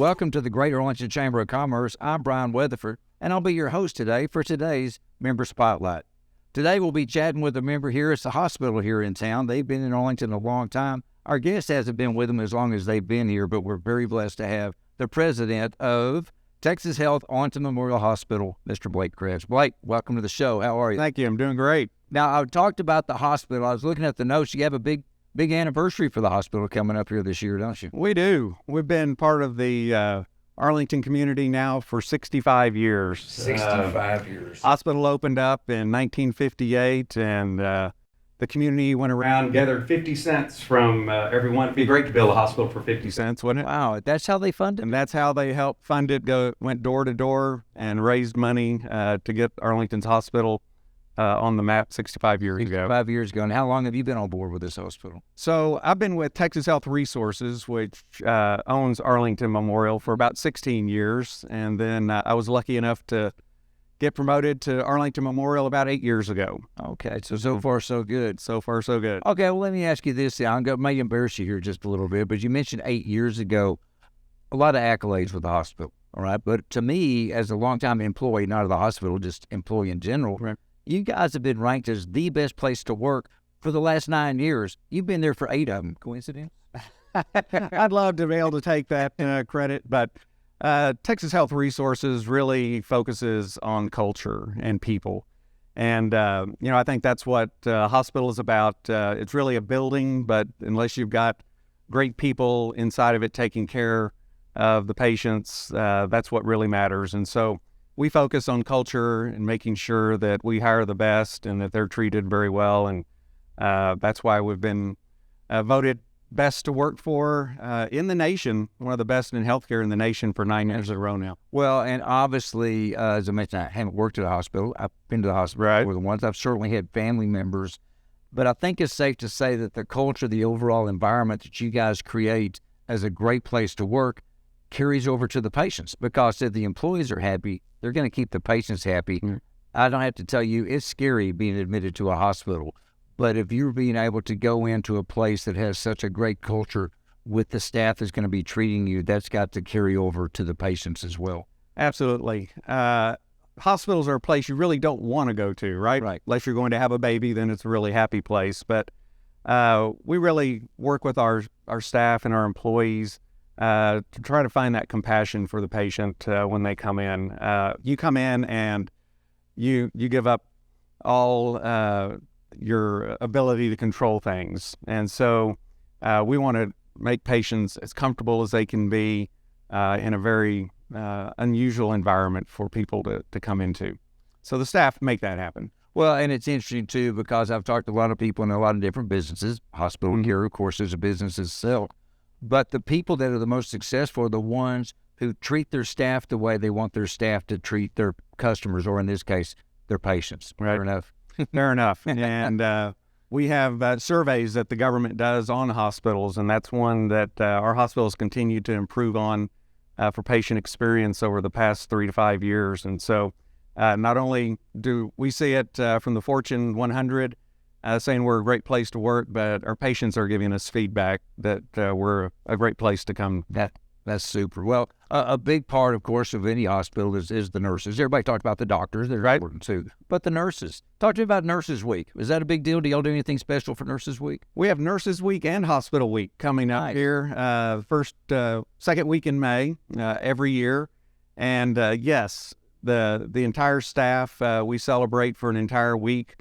Welcome to the Greater Arlington Chamber of Commerce. I'm Bryan Weatherford, and I'll be your host today for today's Member Spotlight. Today we'll be chatting with a member here. It's the hospital here in town. They've been in Arlington a long time. Our guest hasn't been with them as long as they've been here, but we're very blessed to have the president of Texas Health Arlington Memorial Hospital, Mr. Blake Kretz. Blake, welcome to the show. How are you? Thank you. I'm doing great. Now, I talked about the hospital. I was looking at the notes. You have a big anniversary for the hospital coming up here this year, don't you? We do. We've been part of the Arlington community now for 65 years. 65 years. Hospital opened up in 1958, and the community went around, gathered 50 cents from everyone. It'd be great to build a hospital for 50 cents, wouldn't it? Wow, that's how they fund it? And that's how they helped fund it. Went door to door and raised money to get Arlington's hospital on the map 65 years ago. 5 years ago. And how long have you been on board with this hospital? So I've been with Texas Health Resources, which owns Arlington Memorial, for about 16 years. And then I was lucky enough to get promoted to Arlington Memorial about 8 years ago. Okay, so far so good. So far so good. Okay, well, let me ask you this. I may embarrass you here just a little bit, but you mentioned 8 years ago, a lot of accolades with the hospital, all right? But to me, as a longtime employee, not of the hospital, just employee in general, right, you guys have been ranked as the best place to work for the last 9 years. You've been there for 8 of them. Coincidence? I'd love to be able to take that credit, but Texas Health Resources really focuses on culture and people. And, I think that's what a hospital is about. It's really a building, but unless you've got great people inside of it taking care of the patients, that's what really matters. And so we focus on culture and making sure that we hire the best and that they're treated very well. And that's why we've been voted best to work for in the nation, one of the best in healthcare in the nation for 9 years in a row now. Well, and obviously, as I mentioned, I haven't worked at a hospital. I've been to the hospital Right. more than once. I've certainly had family members. But I think it's safe to say that the culture, the overall environment that you guys create as a great place to work carries over to the patients, because if the employees are happy, they're going to keep the patients happy. Mm-hmm. I don't have to tell you, it's scary being admitted to a hospital. But if you're being able to go into a place that has such a great culture with the staff that's going to be treating you, that's got to carry over to the patients as well. Absolutely. Hospitals are a place you really don't want to go to, right? Right. Unless you're going to have a baby, then it's a really happy place. But we really work with our staff and our employees to try to find that compassion for the patient when they come in. You come in and you give up all your ability to control things. And so we want to make patients as comfortable as they can be in a very unusual environment for people to come into. So the staff make that happen. Well, and it's interesting, too, because I've talked to a lot of people in a lot of different businesses. Hospital care, of course, is a business itself. But the people that are the most successful are the ones who treat their staff the way they want their staff to treat their customers, or in this case, their patients. Right. Fair enough. Fair enough. And we have surveys that the government does on hospitals, and that's one that our hospitals continue to improve on for patient experience over the past 3 to 5 years. And so not only do we see it from the Fortune 100 saying we're a great place to work, but our patients are giving us feedback that we're a great place to come. That's super. Well, a big part, of course, of any hospital is the nurses. Everybody talked about the doctors. They're right. important, too. But the nurses. Talk to me about Nurses Week. Is that a big deal? Do y'all do anything special for Nurses Week? We have Nurses Week and Hospital Week coming up here, second week in May every year. And yes, the entire staff, we celebrate for an entire week,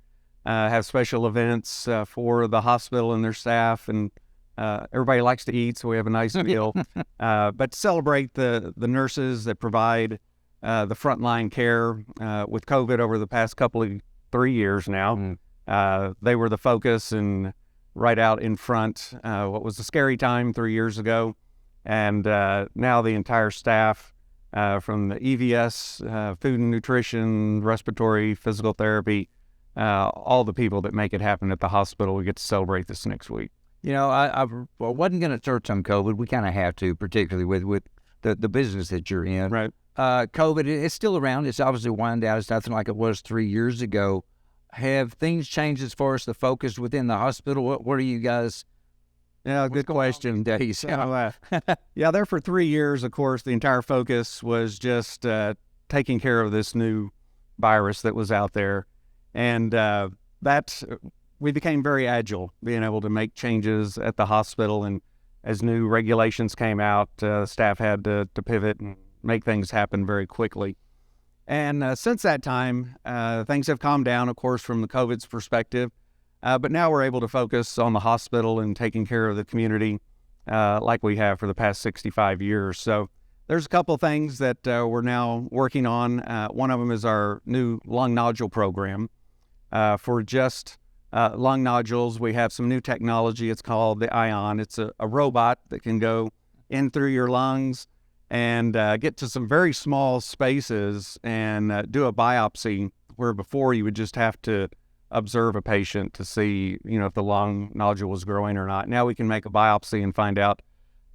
have special events for the hospital and their staff, and everybody likes to eat, so we have a nice meal. But to celebrate the nurses that provide the frontline care with COVID over the past 3 years now. They were the focus and right out in front. What was a scary time 3 years ago. And now the entire staff from the EVS, food and nutrition, respiratory, physical therapy, all the people that make it happen at the hospital, we get to celebrate this next week. You know, I wasn't going to touch on COVID. We kind of have to, particularly with the business that you're in. Right. COVID, it's still around. It's obviously wound down. It's nothing like it was 3 years ago. Have things changed as far as the focus within the hospital? What are you guys Yeah, good question, Dave. So, yeah, there for 3 years, of course, the entire focus was just taking care of this new virus that was out there. And we became very agile, being able to make changes at the hospital. And as new regulations came out, staff had to pivot and make things happen very quickly. And since that time, things have calmed down, of course, from the COVID's perspective. But now we're able to focus on the hospital and taking care of the community like we have for the past 65 years. So there's a couple of things that we're now working on. One of them is our new lung nodule program. For just lung nodules, we have some new technology. It's called the ION. It's a robot that can go in through your lungs and get to some very small spaces and do a biopsy, where before you would just have to observe a patient to see, if the lung nodule was growing or not. Now we can make a biopsy and find out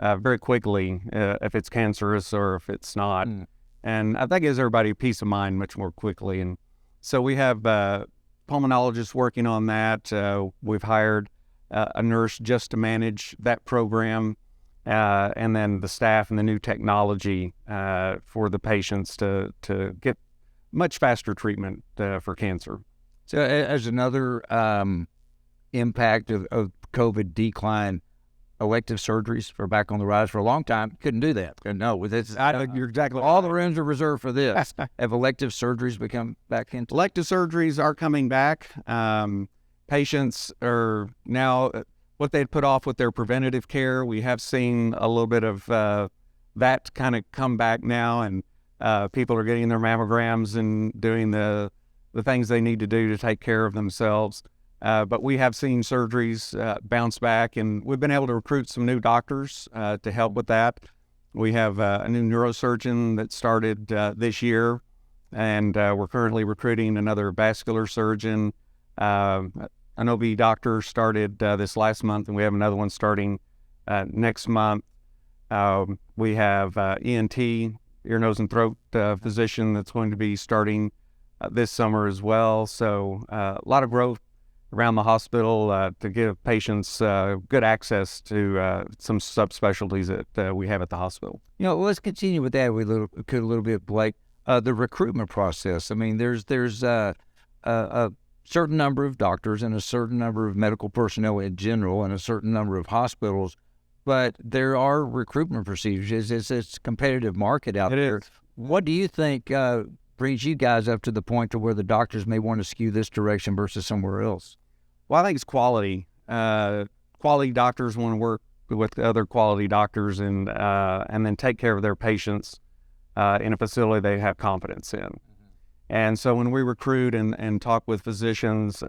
very quickly if it's cancerous or if it's not. And I think it gives everybody peace of mind much more quickly. And so we have pulmonologists working on that. We've hired a nurse just to manage that program, and then the staff and the new technology for the patients to get much faster treatment for cancer. So as another impact of COVID decline, elective surgeries are back on the rise. For a long time, couldn't do that. No, you're exactly all the rooms are reserved for this. Have elective surgeries become back into? Elective surgeries are coming back. Patients are now what they'd put off with their preventative care. We have seen a little bit of that kind of come back now, and people are getting their mammograms and doing the things they need to do to take care of themselves. But we have seen surgeries bounce back, and we've been able to recruit some new doctors to help with that. We have a new neurosurgeon that started this year, and we're currently recruiting another vascular surgeon. An OB doctor started this last month, and we have another one starting next month. We have ENT, ear, nose, and throat physician that's going to be starting this summer as well. So a lot of growth around the hospital to give patients good access to some subspecialties that we have at the hospital. Let's continue with that a little bit, Blake. The recruitment process. I mean, there's a certain number of doctors and a certain number of medical personnel in general and a certain number of hospitals, but there are recruitment procedures. It's a competitive market out there. What do you think brings you guys up to the point to where the doctors may want to skew this direction versus somewhere else? Well, I think it's quality. Quality doctors want to work with other quality doctors and then take care of their patients in a facility they have confidence in. And so when we recruit and talk with physicians,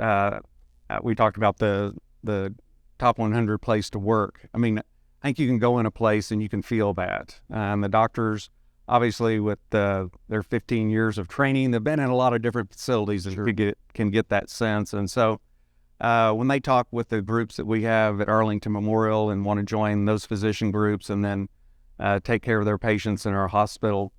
we talked about the top 100 place to work. I mean, I think you can go in a place and you can feel that. And the doctors, obviously, with their 15 years of training, they've been in a lot of different facilities and can get that sense. And so when they talk with the groups that we have at Arlington Memorial and want to join those physician groups and then take care of their patients in our hospital,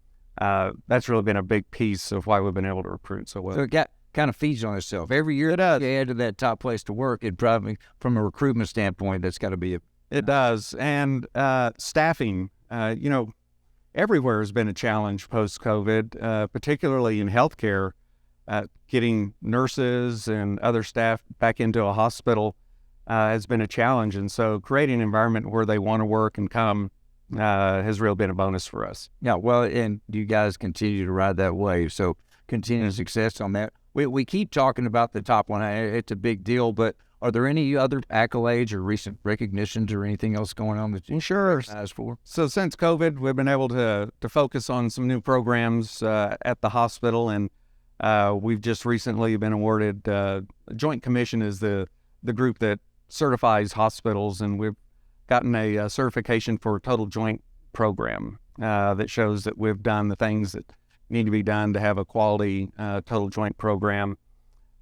that's really been a big piece of why we've been able to recruit so well. So it kind of feeds on itself. Every year it does. You add to that top place to work, it probably, from a recruitment standpoint, that's got to be It does. And staffing, everywhere has been a challenge post-COVID, particularly in healthcare. Getting nurses and other staff back into a hospital has been a challenge. And so creating an environment where they want to work and come has really been a bonus for us. Yeah, well, and you guys continue to ride that wave. So continued success on that. We keep talking about the top one. It's a big deal, but are there any other accolades or recent recognitions or anything else going on that you recognize for? So since COVID, we've been able to focus on some new programs at the hospital, and we've just recently been awarded Joint Commission is the group that certifies hospitals, and we've gotten a certification for a total joint program that shows that we've done the things that need to be done to have a quality total joint program.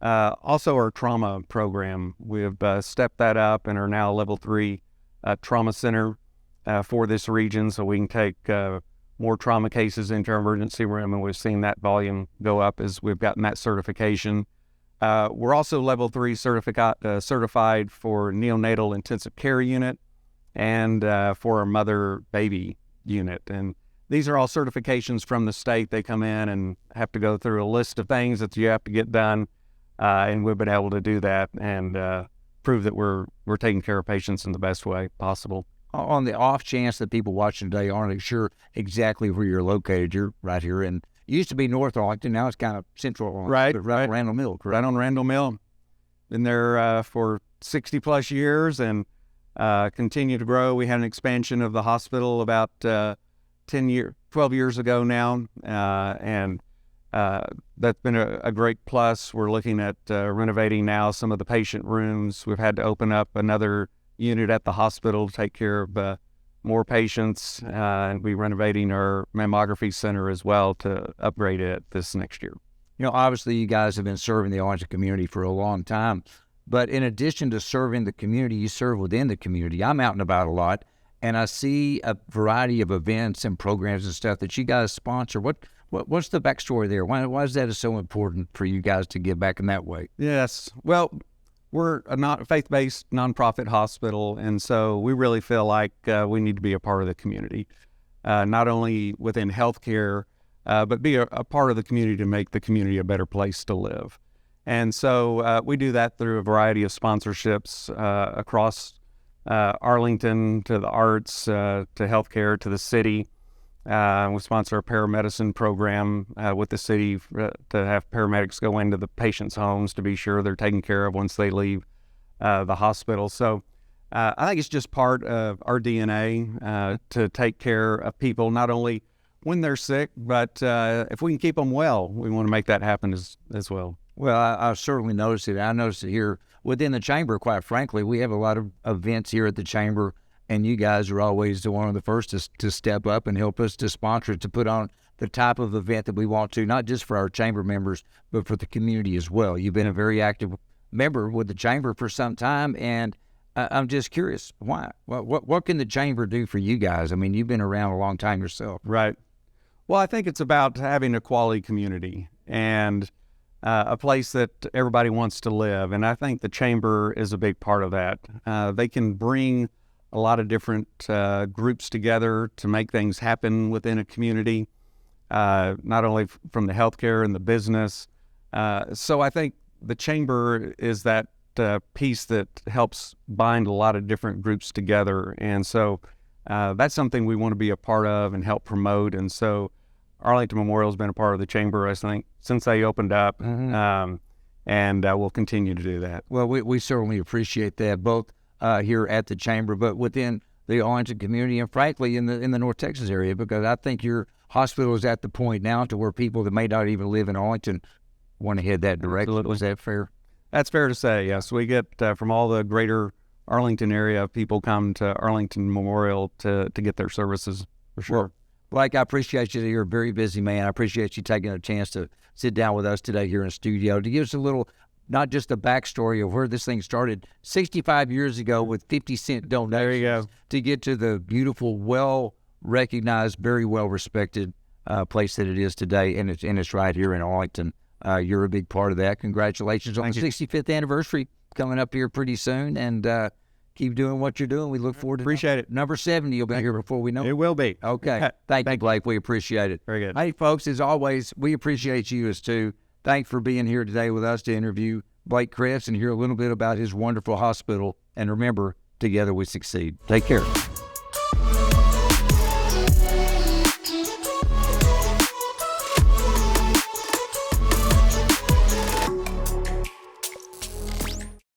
Also, our trauma program, we've stepped that up and are now a level 3 trauma center for this region, so we can take more trauma cases into our emergency room, and we've seen that volume go up as we've gotten that certification. We're also level 3 certified for neonatal intensive care unit, and for our mother-baby unit. And these are all certifications from the state. They come in and have to go through a list of things that you have to get done, and we've been able to do that and prove that we're taking care of patients in the best way possible. On the off chance that people watching today aren't sure exactly where you're located, you're right here in, it used to be North Arlington, now it's kind of Central Arlington, Right. on Randall Mill, correct? Right on Randall Mill. Been there for 60 plus years and continue to grow. We had an expansion of the hospital about 12 years ago now, and that's been a great plus. We're looking at renovating now some of the patient rooms. We've had to open up another unit at the hospital to take care of more patients, and we're renovating our mammography center as well to upgrade it this next year. You know, obviously you guys have been serving the Arlington community for a long time, but in addition to serving the community, you serve within the community. I'm out and about a lot, and I see a variety of events and programs and stuff that you guys sponsor. What's the backstory there? Why is that so important for you guys to give back in that way? Yes. Well, we're a faith-based nonprofit hospital, and so we really feel like we need to be a part of the community, not only within healthcare, but be a part of the community to make the community a better place to live. And so we do that through a variety of sponsorships across Arlington, to the arts, to healthcare, to the city. We sponsor a paramedicine program with the city to have paramedics go into the patients' homes to be sure they're taken care of once they leave the hospital. So I think it's just part of our DNA to take care of people, not only when they're sick, but if we can keep them well, we want to make that happen as well. Well, I've certainly noticed it. I noticed it here within the chamber, quite frankly. We have a lot of events here at the chamber, and you guys are always one of the first to step up and help us to sponsor it, to put on the type of event that we want to, not just for our chamber members, but for the community as well. You've been a very active member with the chamber for some time, and I'm just curious, why? What can the chamber do for you guys? I mean, you've been around a long time yourself. Right. Well, I think it's about having a quality community and a place that everybody wants to live. And I think the chamber is a big part of that. They can bring a lot of different groups together to make things happen within a community, not only from the healthcare and the business. So I think the chamber is that piece that helps bind a lot of different groups together. And so that's something we want to be a part of and help promote. And so Arlington Memorial has been a part of the chamber, I think, since they opened up, and we'll continue to do that. Well, we certainly appreciate that, both here at the chamber, but within the Arlington community, and frankly in the North Texas area, because I think your hospital is at the point now to where people that may not even live in Arlington want to head that direction. Absolutely. Is that fair? That's fair to say, yes. We get from all the greater Arlington area, people come to Arlington Memorial to get their services, for sure. Well, Blake, I appreciate you. You're a very busy man. I appreciate you taking a chance to sit down with us today here in the studio to give us a little, not just a backstory of where this thing started 65 years ago with 50-cent donations. There you go. To get to the beautiful, well-recognized, very well-respected place that it is today, and it's right here in Arlington. You're a big part of that. Congratulations on the 65th anniversary coming up here pretty soon, and keep doing what you're doing. We look forward to Appreciate it. Number 70 will be here before we know it. It will be. Okay. Thank you, Blake. We appreciate it. Very good. Hey, folks, as always, we appreciate you as too. Thanks for being here today with us to interview Blake Kretz and hear a little bit about his wonderful hospital. And remember, together we succeed. Take care.